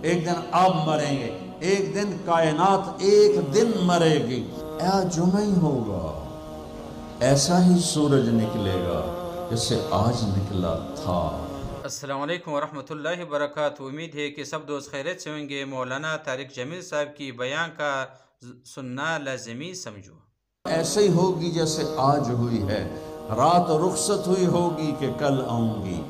ایک دن آپ مریں گے، ایک دن کائنات ایک دن مرے گی، آج جمعہ ہی ہوگا، ایسا ہی سورج نکلے گا جیسے آج نکلا تھا۔ السلام علیکم ورحمۃ اللہ وبرکاتہ۔ امید ہے کہ سب دوست خیریت سے ہوں گے۔ مولانا طارق جمیل صاحب کی بیان کا سننا لازمی سمجھو۔ ایسے ہی ہوگی جیسے آج ہوئی ہے، رات رخصت ہوئی ہوگی کہ کل آؤں گی،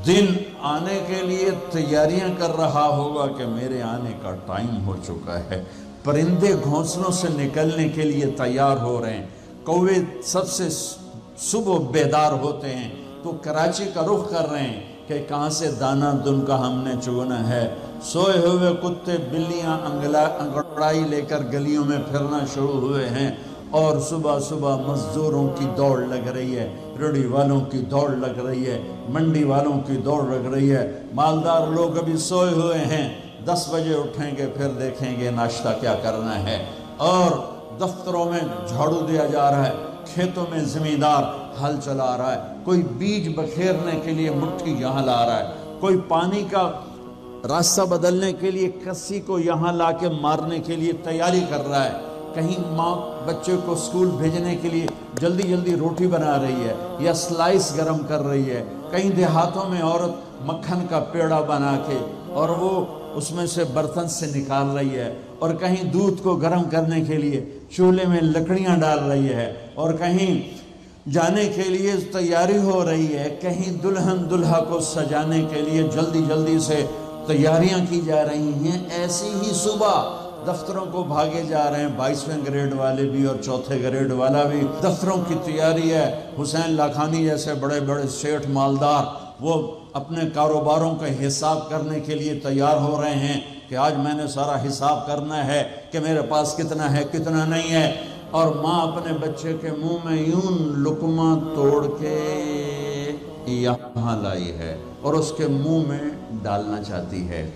دن آنے کے لیے تیاریاں کر رہا ہوگا کہ میرے آنے کا ٹائم ہو چکا ہے، پرندے گھونسلوں سے نکلنے کے لیے تیار ہو رہے ہیں، کوے سب سے صبح بیدار ہوتے ہیں تو کراچی کا رخ کر رہے ہیں کہ کہاں سے دانہ دن کا ہم نے چگنا ہے، سوئے ہوئے کتے بلیاں انگڑائی لے کر گلیوں میں پھرنا شروع ہوئے ہیں، اور صبح صبح مزدوروں کی دوڑ لگ رہی ہے، ریڑھی والوں کی دوڑ لگ رہی ہے، منڈی والوں کی دوڑ لگ رہی ہے، مالدار لوگ ابھی سوئے ہوئے ہیں، 10 بجے اٹھیں گے پھر دیکھیں گے ناشتہ کیا کرنا ہے، اور دفتروں میں جھاڑو دیا جا رہا ہے، کھیتوں میں زمیندار ہل چلا رہا ہے، کوئی بیج بکھیرنے کے لیے مٹھی یہاں لا رہا ہے، کوئی پانی کا راستہ بدلنے کے لیے کسی کو یہاں لا کے مارنے کے لیے تیاری کر رہا ہے، کہیں ماں بچے کو اسکول بھیجنے کے لیے جلدی جلدی روٹی بنا رہی ہے یا سلائس گرم کر رہی ہے، کہیں دیہاتوں میں عورت مکھن کا پیڑا بنا کے اور وہ اس میں سے برتن سے نکال رہی ہے، اور کہیں دودھ کو گرم کرنے کے لیے چولہے میں لکڑیاں ڈال رہی ہے، اور کہیں جانے کے لیے تیاری ہو رہی ہے، کہیں دلہن دلہا کو سجانے کے لیے جلدی جلدی سے تیاریاں کی جا رہی ہیں۔ ایسی ہی صبح دفتروں کو بھاگے جا رہے ہیں، 22ویں گریڈ والے بھی اور 4تھے گریڈ والا بھی، دفتروں کی تیاری ہے، حسین لاکھانی جیسے بڑے بڑے سیٹھ مالدار وہ اپنے کاروباروں کا حساب کرنے کے لیے تیار ہو رہے ہیں کہ آج میں نے سارا حساب کرنا ہے کہ میرے پاس کتنا ہے کتنا نہیں ہے، اور ماں اپنے بچے کے منہ میں یوں لقمہ توڑ کے یہاں لائی ہے اور اس کے منہ میں ڈالنا چاہتی ہے،